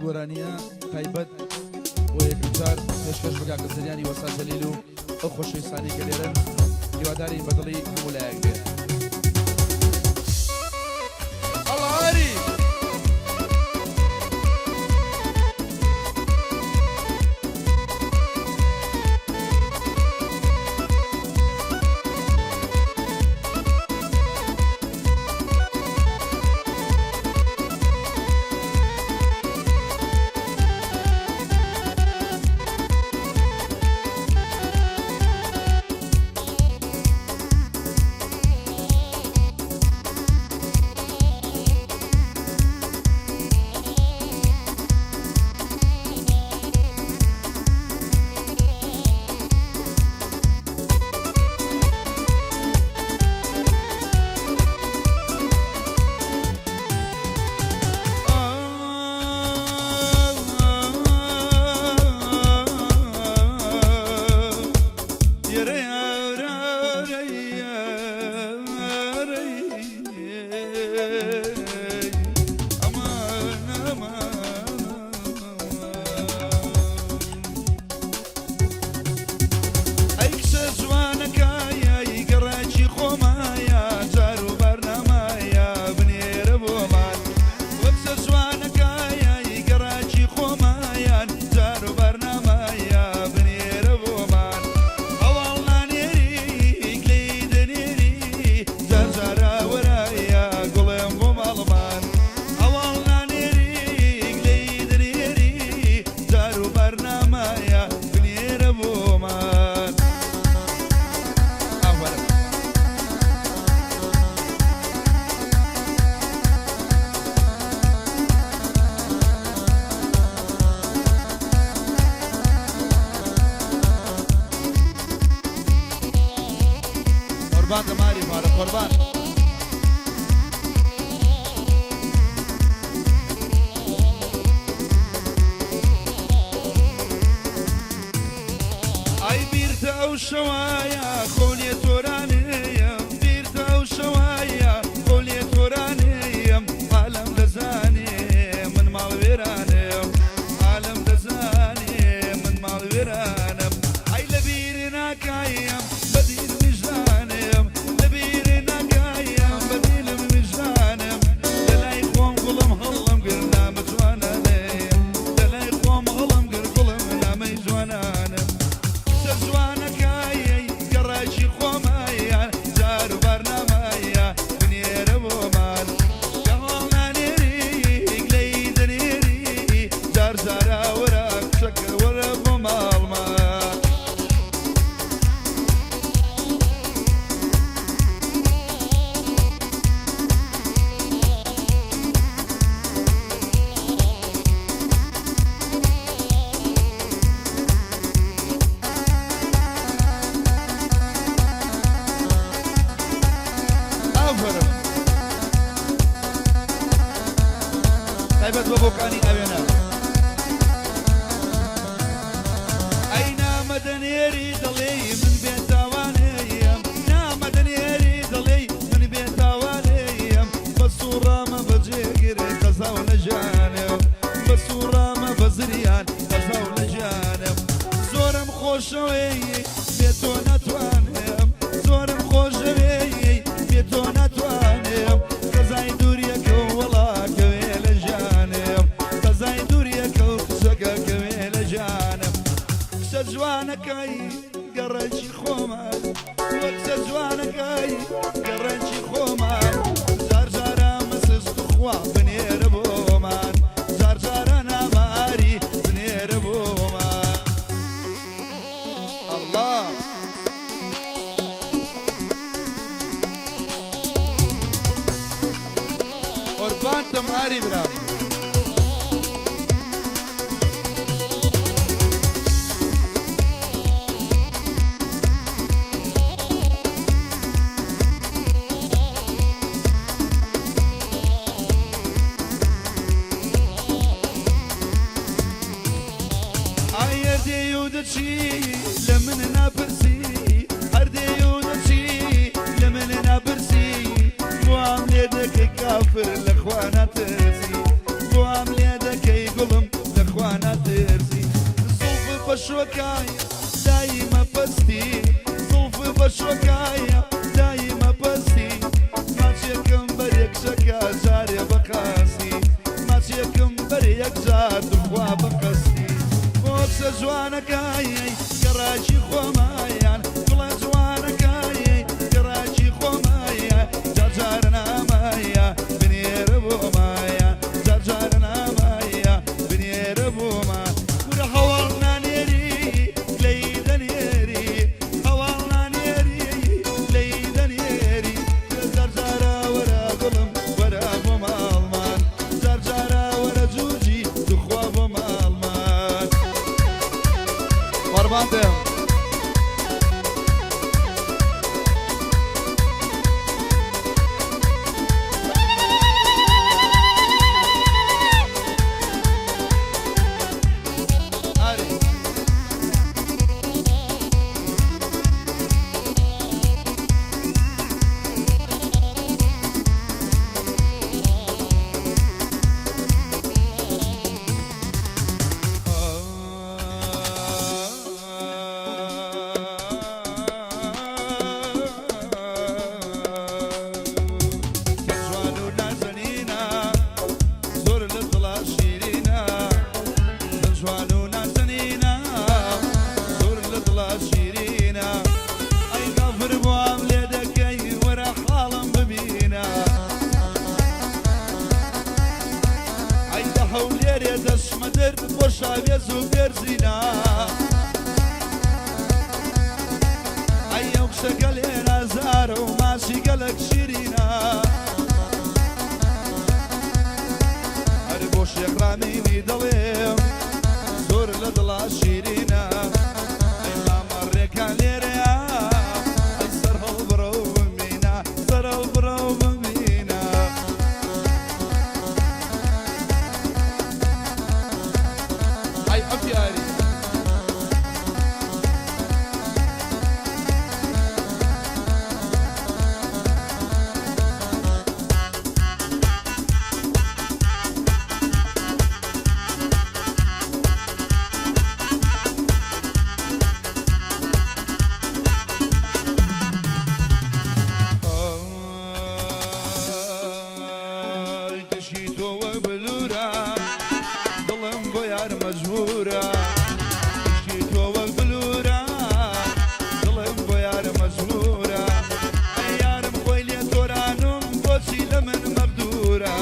گۆرانیە تایبەت بۆ یەکجار پێشکەش بکات کە زریانی وەسا جەلیل و ئەو خۆشەویستانی کە لێرەن هیواداری بەدڵی هەموو لایەک بێت. قربان دماری مارا قربان ای بیرتا و شوایا خولی تورانیم بیرتا و شوایا خولی تورانیم عالم لزانیم من مال ویرانیم عالم لزانیم من مال ویرانیم ای لبیرنا کایم بدیر مجدانیم لبیرنا کایم بدیر مجدانیم دلای خوام قلم هلم گرنا مجوانانیم دلای خوام هلم گر قلم نامی جوانانیم سزوانا کایی گرایشی خوامایا جارو برنامایا بنیر بومان جهانا نیری اگلی دنیری جار جارا ورا شکر ورا بمالما تایبەت بە بۆکانی ئەوێنە ئەی نامەدەنێری دەڵێی من بێتاوانەیەم نامەدەنێری دەڵێی من بێتاوانەیەم بە سوڕامە بەجێگرێ قەزا و نەژانم بە سوڕامە بە زریان قەزا و نەژانم زۆرم خۆشەوەی بێ تۆ نەتوانم زۆرم خۆشەوەی بێ تۆ نەتوانم قەزای دووریەکە و وەڵاکەوێ لە ژانم قەزای دووریەکە و قسەکە کەوێ لە ژانم قسە جوانەکەی گەڕەنجی خۆمان وە قسە جوانەکەی گەڕەنجی خۆمان جار جارە مەسست و خوا بنێرە بۆمان جار جارە ناماری بنێرە بۆمان الله قربان تماری برام هەردێ و دەچی لە من ناپرسی هەردێ و دەچی لە من ناپرسی بۆم لێ دەکەی کافر لە خوا ناترسی بۆم لێ دەکەی گوڵم بشوكايا دايما بستي صوفي بشوكايا دايما بستي ماشيكم بريك شكا جاري بقاسي ماشيكم بريك جار دخوا بقاسي وكس جوانكاي كراشي خومايا كل جوانكاي كراشي خومايا جارنا مايا بنير بومايا جارنا مايا بنير بوما ورحولنا نيري ليدا نيري حولنا نيري ليدا نيري جارجارا ورا قلم ورا بوما المان جارجارا ورا جوجي دخوا بوما المان مربانتهم شاوية زوبير زينا أيوك شكلنا زار وماشي قلق شيرينا أربوش يقرامي ميدليم زور لدلا شيرينا إما مريك عليريا سرها البرو بمينا سرها البرو بمينا هاي أبياري تشيتو وبلورا ظلم بيار مجهورة تشيتو وبلورا ظلم بيار مجهورة أيار مخويلي تورانم بوشي لمن مبدورة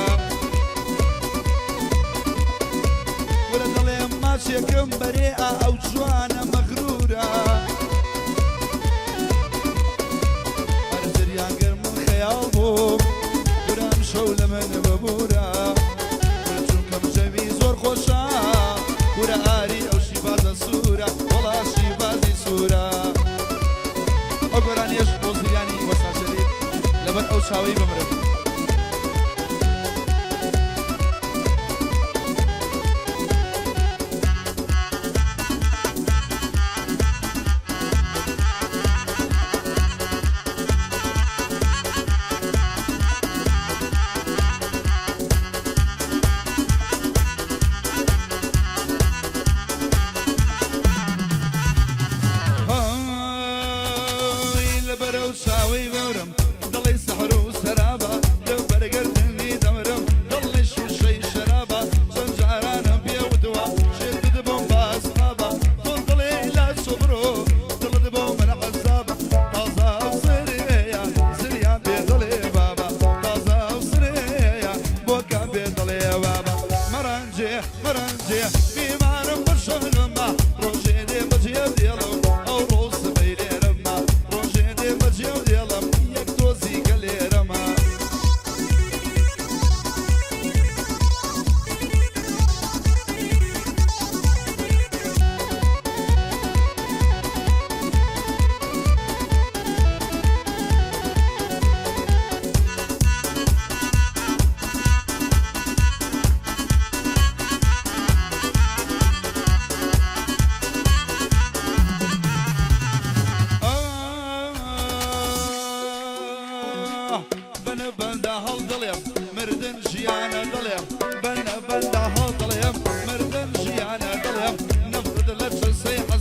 ورا ظلم ماشيكم بريئة أو جوانا مغرورة أرزريان قرم الخيال بوم ورام شولة من ببورة ورجوكم جميع زور خوشا ورا آري أو شيبازا سورة والله شيبازي سورة أقراني أشبوز يعني وساسري لبن أو شاوي بمرد شاوي بورم ضلي سحر وسرابة لو برقرتني دمرم ضلي شو شي شرابة شنجعران بيودوا شد دبون بأصحابة ضلي لا صبرو ضل دبون من حسابة طازة وصرية زريان بيضلي بابا طازة وصرية بوكا بيضلي بابا مرنجي مرنجي في مارم برشلما روشي دي بجيب ديالو أو روس بيري رما روشي دي بجيب ديالم يك دوزي قلي رما بنا بندا هل ضليم مردن جيانا ضليم بنا بندا هل ضليم مردن جيانا ضليم نفرد لبس الصيحة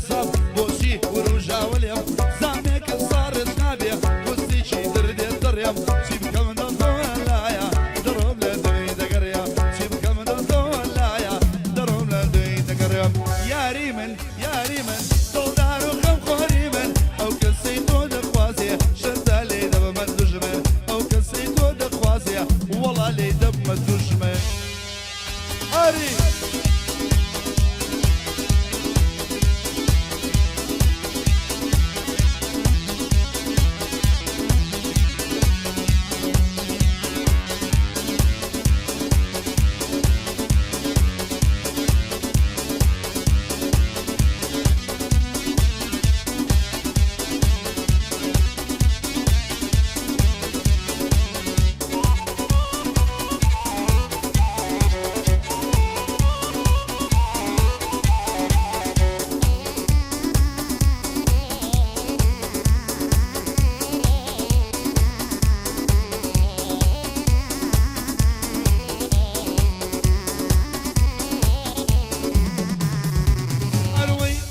ما تشمل أري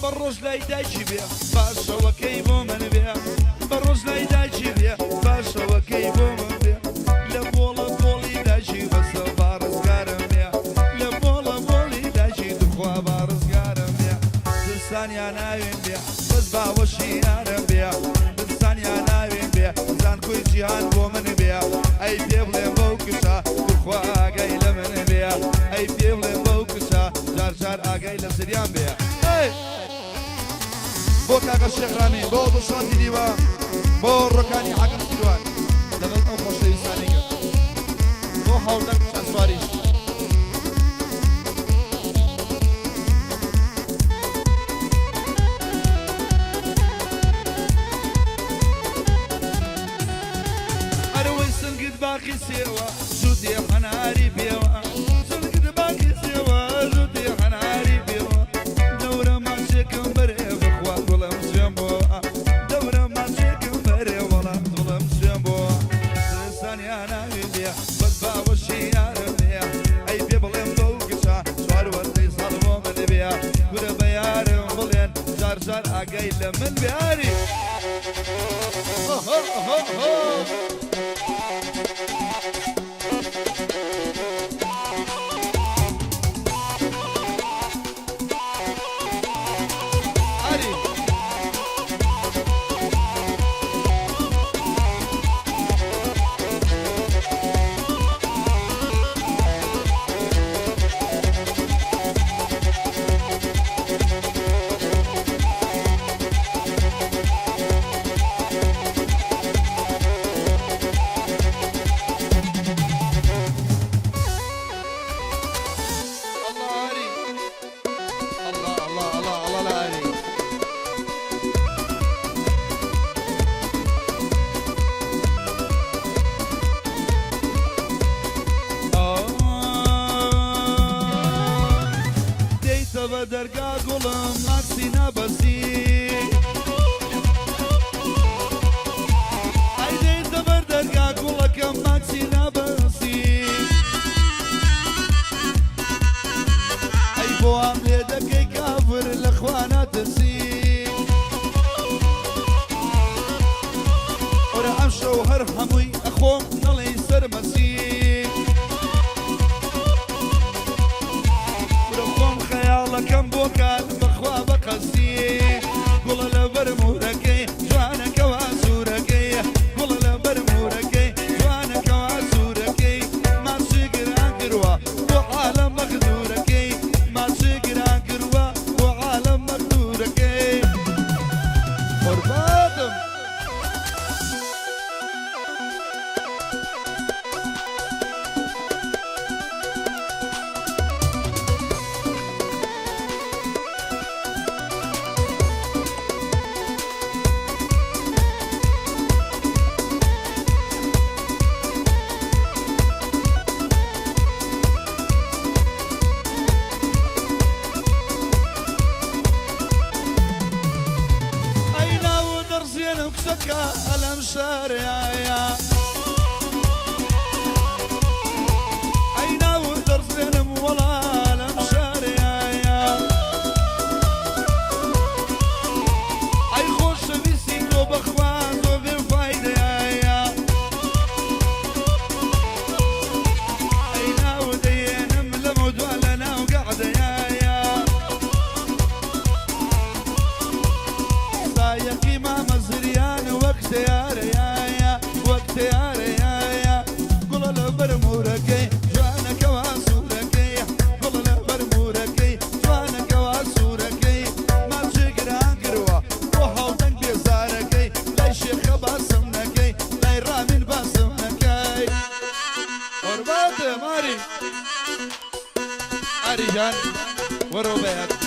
بروز لایداچی بیا باشە وەکەی بۆ من بیا بروز لایداچی بیا باشە وەکەی بۆ من بیا لە بۆڵە بۆڵی داچی بەسە بارزگارم بیا لە بۆڵە بۆڵی داچی دخوا بارزگارم بیا دستانیان ناوێن بیا بەس باوەشی یارم بیا دستانیان ناوێن بیا زانکۆی جیهان بۆ من بیا ئەی پێ بڵێم بەو کچە دخوا ئاگای لە من بیا ئەی پێ بڵێم بەو کچە جار جار ئاگای لە زریان بیا بۆ کاکە شێخ ڕامین بۆ دڵشاتی دیوان بۆ ڕۆکانی حەکەم سیروان لەگەڵ ئەو خۆشەویستانێکە بۆ هەوڵدەر چەند سواریش ئەرەوەی سنگت باقی سێوە زوودێ هەناری پێوە سنگت باقی سێوە زوودێ هەناری پێوە دەورە ماچێکم بەرێ ئاگای لە من بیاری دەرگا گوڵم ماکسی نابەسی ئەی دەیتە بەر دەرگا گوڵەکەم ماکسی نابەسی ئەی بۆ ئەم لێ دەکەی کافر لە خوا ناترسی وەرە ئەم شەو هەر هەمووی ئەخۆم نەڵێی سەرمەسی کەم بۆ کات بەخوا بەقەسی گوڵە لە بەرمورەکەی جوانەکەوا سوورەکەی گوڵە لە بەرمورەکەی جوانەکەوا سوورەکەی ماچی گران کردووە بۆ عالەم مەخدوورەکەی ماچی گران کردووە بۆ عالەم مەخدوورەکەی قوربانم ألم شارعيا عينا ودر زينم ولا ألم شارعيا أي خوش بيسيتو بخواتو بفايدة عينا ودينم لمود ولنا وقعدة سايقي ما مزريان وقت يا وقت يا قول البرموركي قربات ماري ماري جان ورو بيك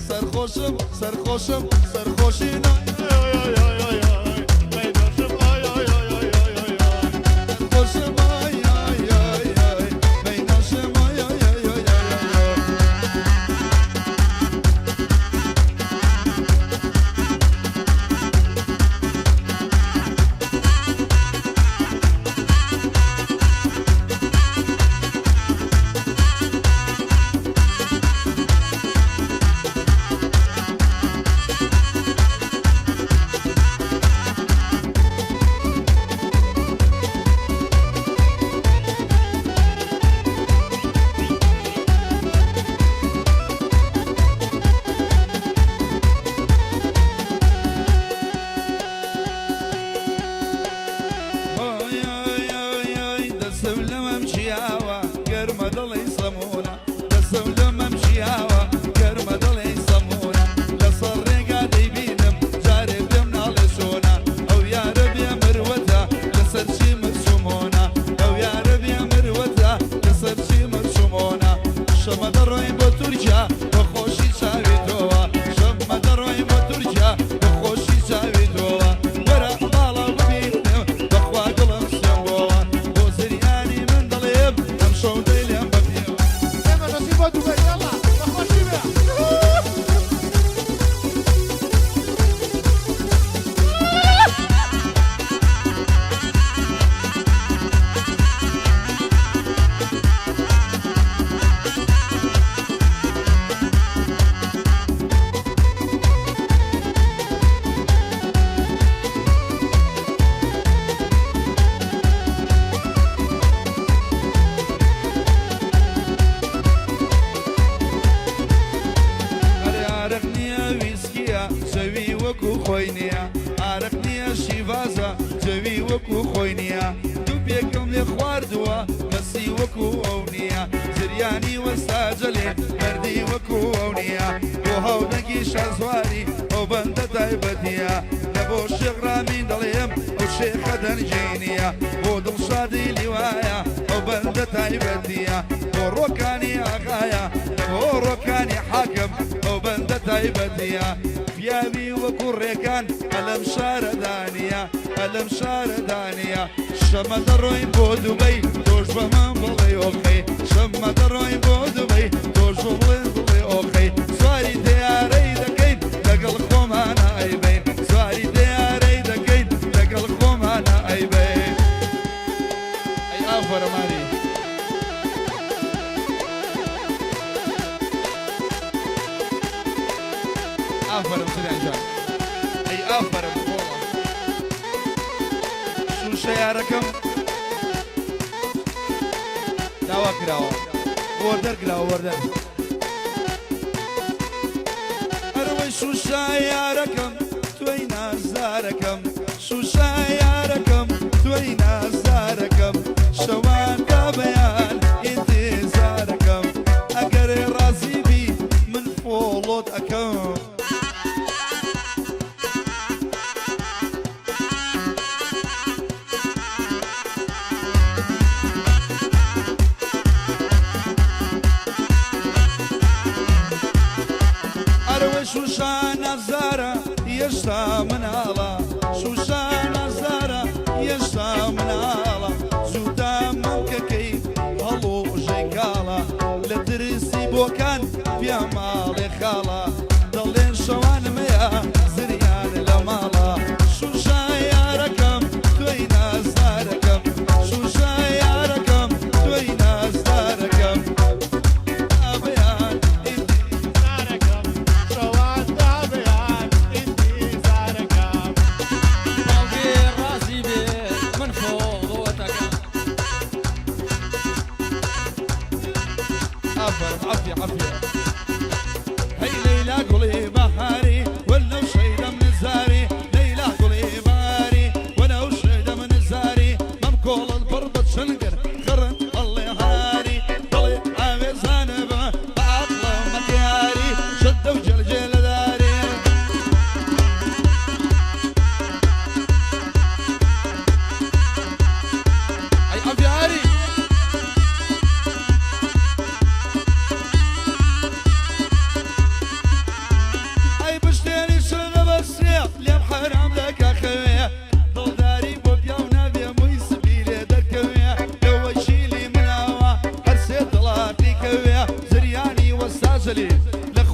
سرخوشم سرخوشم سرخوشینا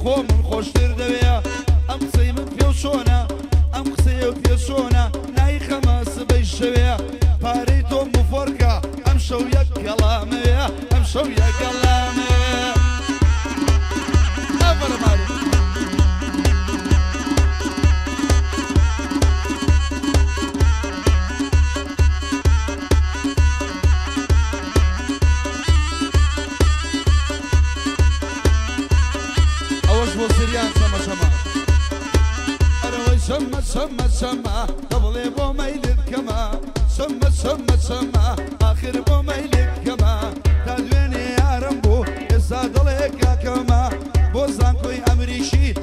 خۆ من خۆشتر دەوێ ئەم قسەی من پێ چۆنە ئەم قسەیە پێ چۆنە نای خەمە سبەی شەوێ پارەی تۆم بفۆرکە ئەم شەو یەک گەڵامەیە ئەم شەو یەک گەڵامەیە ئەفەرمانی سريان شما شما أروي شما شما شما قبل بو ميلد كما شما شما شما آخر بو ميلد كما تدويني يا رمبو يساد عليك كما بوزان كوي أمريشي